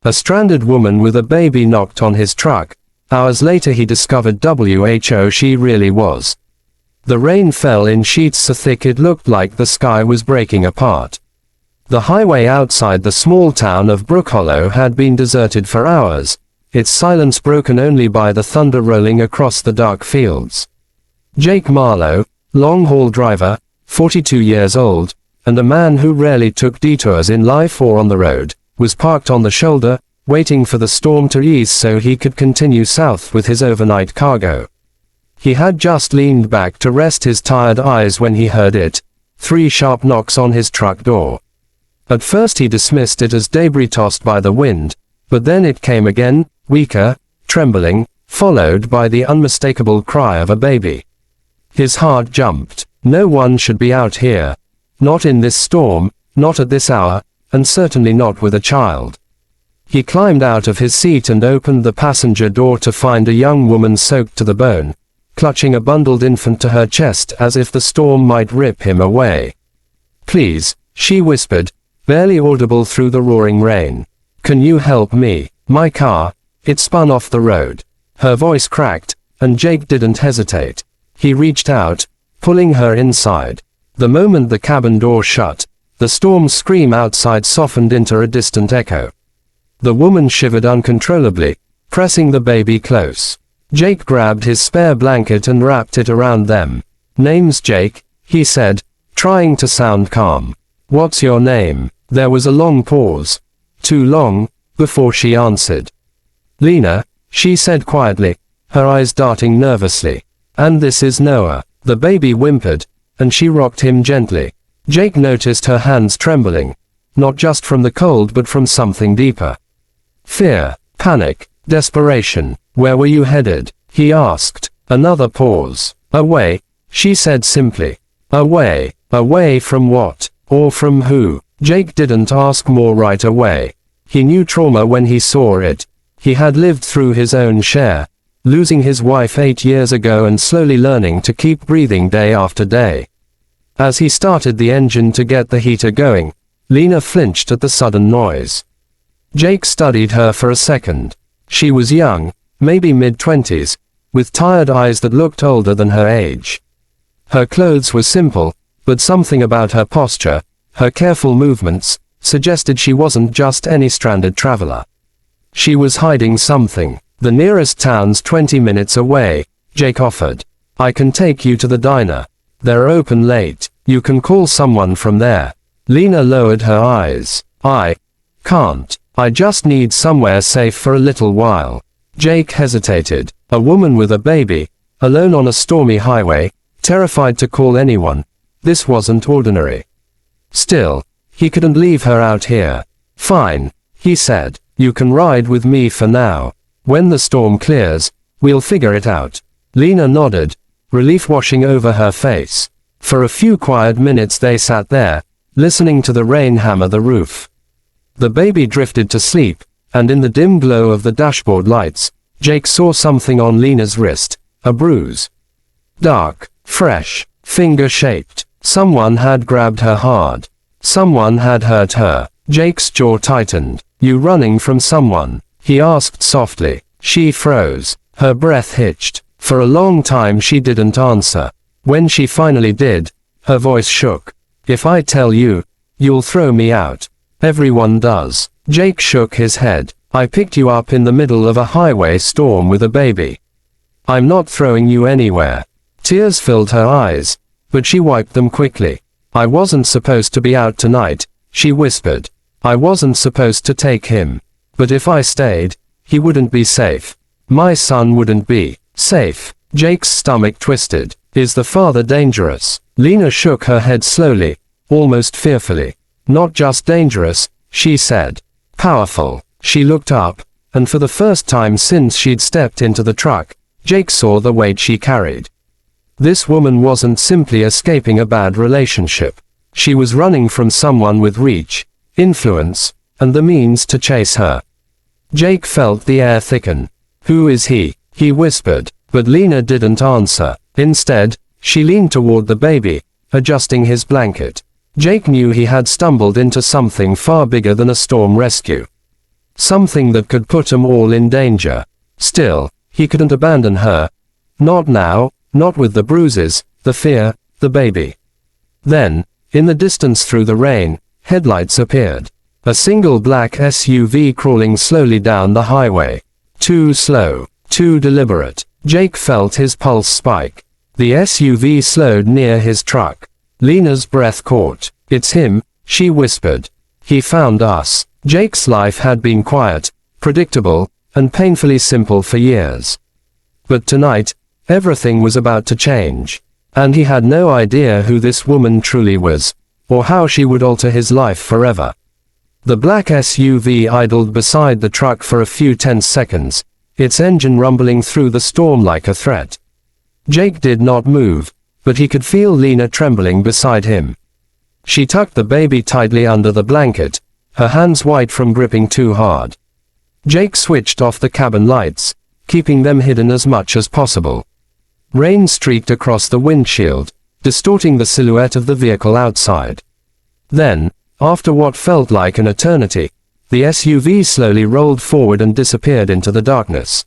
A stranded woman with a baby knocked on his truck. Hours later he discovered who she really was. The rain fell in sheets so thick it looked like the sky was breaking apart. The highway outside the small town of Brook Hollow had been deserted for hours, its silence broken only by the thunder rolling across the dark fields. Jake Marlowe, long-haul driver, 42 years old, and a man who rarely took detours in life or on the road, was parked on the shoulder, waiting for the storm to ease so he could continue south with his overnight cargo. He had just leaned back to rest his tired eyes when he heard it, 3 sharp knocks on his truck door. At first he dismissed it as debris tossed by the wind, but then it came again, weaker, trembling, followed by the unmistakable cry of a baby. His heart jumped. No one should be out here. Not in this storm, not at this hour, and certainly not with a child. He climbed out of his seat and opened the passenger door to find a young woman soaked to the bone, clutching a bundled infant to her chest as if the storm might rip him away. "Please," she whispered, barely audible through the roaring rain. "Can you help me? My car, it spun off the road." Her voice cracked, and Jake didn't hesitate. He reached out, pulling her inside. The moment the cabin door shut, the storm's scream outside softened into a distant echo. The woman shivered uncontrollably, pressing the baby close. Jake grabbed his spare blanket and wrapped it around them. "Name's Jake," he said, trying to sound calm. "What's your name?" There was a long pause. Too long, before she answered. "Lena," she said quietly, her eyes darting nervously. "And this is Noah." The baby whimpered, and she rocked him gently. Jake noticed her hands trembling, not just from the cold but from something deeper. Fear, panic, desperation. "Where were you headed?" he asked. Another pause. "Away," she said simply. "Away. Away from what? Or from who?" Jake didn't ask more right away. He knew trauma when he saw it. He had lived through his own share, losing his wife 8 years ago and slowly learning to keep breathing day after day. As he started the engine to get the heater going, Lena flinched at the sudden noise. Jake studied her for a second. She was young, maybe mid-20s, with tired eyes that looked older than her age. Her clothes were simple, but something about her posture, her careful movements, suggested she wasn't just any stranded traveler. She was hiding something. "The nearest town's 20 minutes away," Jake offered. "I can take you to the diner. They're open late. You can call someone from there." Lena lowered her eyes. "I can't. I just need somewhere safe for a little while." Jake hesitated. A woman with a baby, alone on a stormy highway, terrified to call anyone. This wasn't ordinary. Still, he couldn't leave her out here. "Fine," he said. "You can ride with me for now. When the storm clears, we'll figure it out." Lena nodded, relief washing over her face. For a few quiet minutes they sat there, listening to the rain hammer the roof. The baby drifted to sleep, and in the dim glow of the dashboard lights, Jake saw something on Lena's wrist, a bruise. Dark, fresh, finger-shaped. Someone had grabbed her hard. Someone had hurt her. Jake's jaw tightened. "You running from someone?" he asked softly. She froze. Her breath hitched. For a long time she didn't answer. When she finally did, her voice shook. "If I tell you, you'll throw me out." "Everyone does." Jake shook his head. "I picked you up in the middle of a highway storm with a baby. I'm not throwing you anywhere." Tears filled her eyes, but she wiped them quickly. "I wasn't supposed to be out tonight," she whispered. "I wasn't supposed to take him. But if I stayed, he wouldn't be safe. My son wouldn't be safe." Jake's stomach twisted. "Is the father dangerous?" Lena shook her head slowly, almost fearfully. "Not just dangerous," she said. "Powerful." She looked up, and for the first time since she'd stepped into the truck, Jake saw the weight she carried. This woman wasn't simply escaping a bad relationship. She was running from someone with reach, influence, and the means to chase her. Jake felt the air thicken. "Who is he?" he whispered, but Lena didn't answer. Instead, she leaned toward the baby, adjusting his blanket. Jake knew he had stumbled into something far bigger than a storm rescue. Something that could put them all in danger. Still, he couldn't abandon her. Not now, not with the bruises, the fear, the baby. Then, in the distance through the rain, headlights appeared. A single black SUV crawling slowly down the highway. Too slow, too deliberate. Jake felt his pulse spike. The SUV slowed near his truck. Lena's breath caught. "It's him," she whispered. "He found us." Jake's life had been quiet, predictable, and painfully simple for years. But tonight, everything was about to change. And he had no idea who this woman truly was, or how she would alter his life forever. The black SUV idled beside the truck for a few tense seconds, its engine rumbling through the storm like a threat. Jake did not move, but he could feel Lena trembling beside him. She tucked the baby tightly under the blanket, her hands white from gripping too hard. Jake switched off the cabin lights, keeping them hidden as much as possible. Rain streaked across the windshield, distorting the silhouette of the vehicle outside. Then, after what felt like an eternity, the SUV slowly rolled forward and disappeared into the darkness.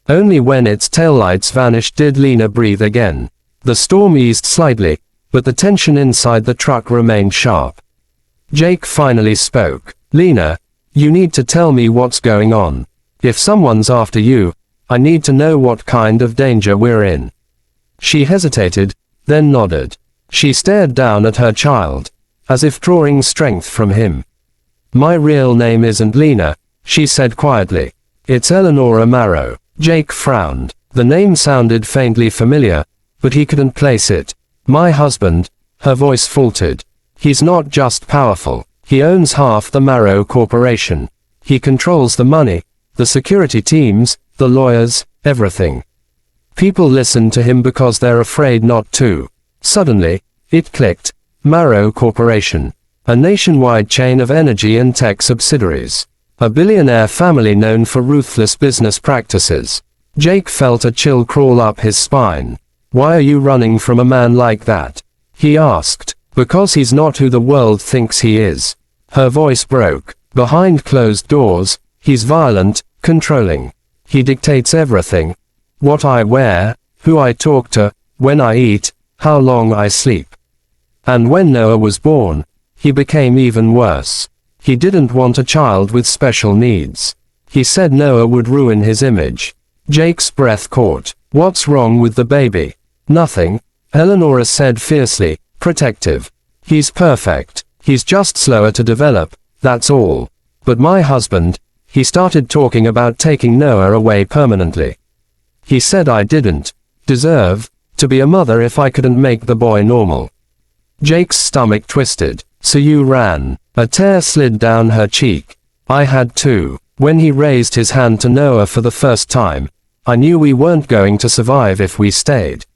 Only when its taillights vanished did Lena breathe again. The storm eased slightly, but the tension inside the truck remained sharp. Jake finally spoke. "Lena, you need to tell me what's going on. If someone's after you, I need to know what kind of danger we're in." She hesitated, then nodded. She stared down at her child, as if drawing strength from him. "My real name isn't Lena," she said quietly. "It's Eleanor Amaro." Jake frowned. The name sounded faintly familiar, but he couldn't place it. "My husband," her voice faltered. "He's not just powerful. He owns half the Marrow Corporation. He controls the money, the security teams, the lawyers, everything. People listen to him because they're afraid not to." Suddenly, it clicked. Marrow Corporation. A nationwide chain of energy and tech subsidiaries. A billionaire family known for ruthless business practices. Jake felt a chill crawl up his spine. "Why are you running from a man like that?" he asked. "Because he's not who the world thinks he is." Her voice broke. "Behind closed doors, he's violent, controlling. He dictates everything. What I wear, who I talk to, when I eat, how long I sleep. And when Noah was born, he became even worse. He didn't want a child with special needs. He said Noah would ruin his image." Jake's breath caught. "What's wrong with the baby?" "Nothing," Eleanor said fiercely, protective. "He's perfect. He's just slower to develop, that's all. But my husband, he started talking about taking Noah away permanently. He said I didn't deserve to be a mother if I couldn't make the boy normal." Jake's stomach twisted. "So you ran." A tear slid down her cheek. "I had to. When he raised his hand to Noah for the first time, I knew we weren't going to survive if we stayed."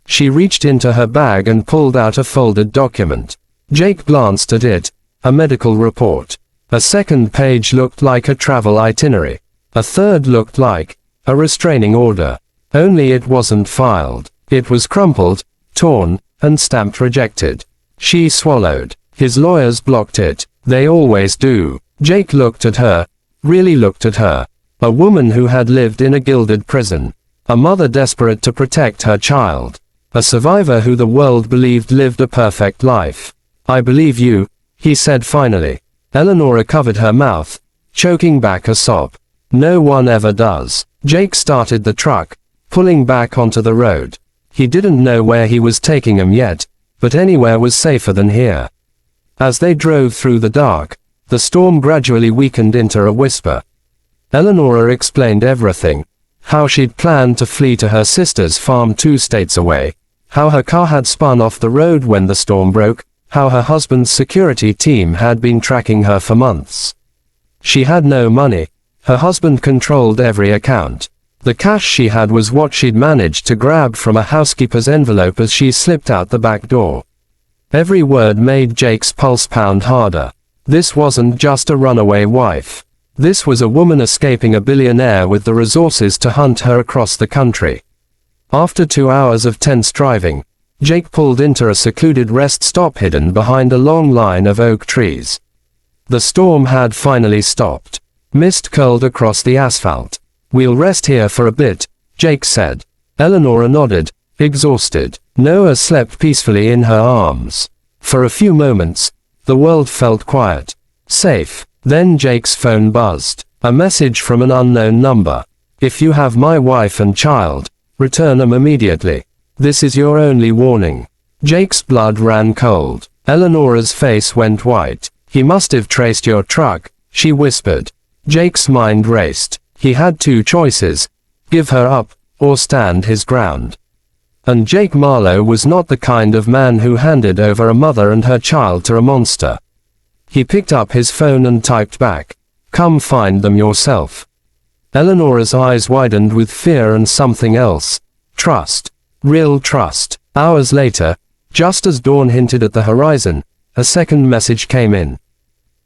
She reached into her bag and pulled out a folded document. Jake glanced at it. A medical report. A second page looked like a travel itinerary. A third looked like a restraining order. Only it wasn't filed. It was crumpled, torn, and stamped rejected. She swallowed. His lawyers blocked it. They always do. Jake looked at her. Really looked at her. A woman who had lived in a gilded prison. A mother desperate to protect her child. A survivor who the world believed lived a perfect life. "I believe you," he said finally. Eleanor covered her mouth, choking back a sob. "No one ever does." Jake started the truck, pulling back onto the road. He didn't know where he was taking him yet, but anywhere was safer than here. As they drove through the dark, the storm gradually weakened into a whisper. Eleanor explained everything. How she'd planned to flee to her sister's farm 2 states away. How her car had spun off the road when the storm broke. How her husband's security team had been tracking her for months. She had no money. Her husband controlled every account. The cash she had was what she'd managed to grab from a housekeeper's envelope as she slipped out the back door. Every word made Jake's pulse pound harder. This wasn't just a runaway wife. This was a woman escaping a billionaire with the resources to hunt her across the country. After 2 hours of tense driving, Jake pulled into a secluded rest stop hidden behind a long line of oak trees. The storm had finally stopped. Mist curled across the asphalt. "We'll rest here for a bit," Jake said. Eleanor nodded, exhausted. Noah slept peacefully in her arms. For a few moments, the world felt quiet. Safe. Then Jake's phone buzzed. A message from an unknown number. "If you have my wife and child, return them immediately. This is your only warning." Jake's blood ran cold. Eleanor's face went white. "He must have traced your truck," she whispered. Jake's mind raced. He had two choices: give her up, or stand his ground. And Jake Marlowe was not the kind of man who handed over a mother and her child to a monster. He picked up his phone and typed back, "Come find them yourself." Eleanor's eyes widened with fear and something else. Trust. Real trust. Hours later, just as dawn hinted at the horizon, a second message came in.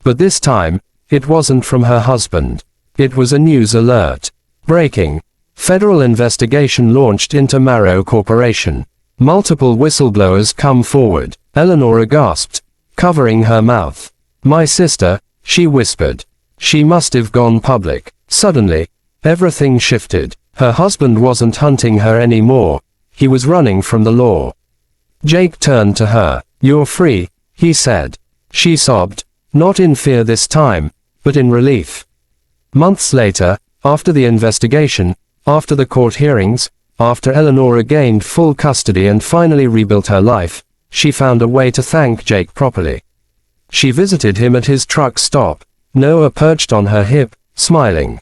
But this time, it wasn't from her husband. It was a news alert. Breaking. Federal investigation launched into Marrow Corporation. Multiple whistleblowers come forward. Eleanor gasped, covering her mouth. "My sister," she whispered. She must have gone public. Suddenly, everything shifted. Her husband wasn't hunting her anymore. He was running from the law. Jake turned to her. "You're free," he said. She sobbed, not in fear this time, but in relief. Months later, after the investigation, after the court hearings, after Eleanor gained full custody and finally rebuilt her life, she found a way to thank Jake properly. She visited him at his truck stop, Noah perched on her hip, smiling.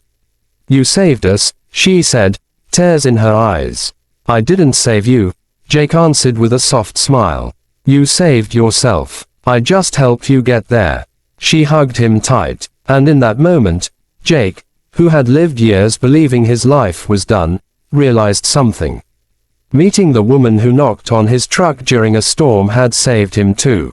"You saved us," she said, tears in her eyes. "I didn't save you," Jake answered with a soft smile. "You saved yourself. I just helped you get there." She hugged him tight, and in that moment, Jake, who had lived years believing his life was done, realized something. Meeting the woman who knocked on his truck during a storm had saved him too.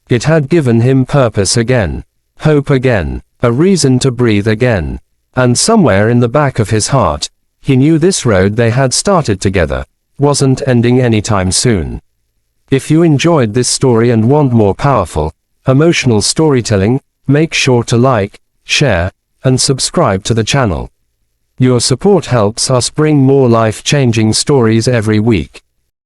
It had given him purpose again, hope again, a reason to breathe again. And somewhere in the back of his heart, he knew this road they had started together wasn't ending anytime soon. If you enjoyed this story and want more powerful, emotional storytelling, make sure to like, share, and subscribe to the channel. Your support helps us bring more life-changing stories every week.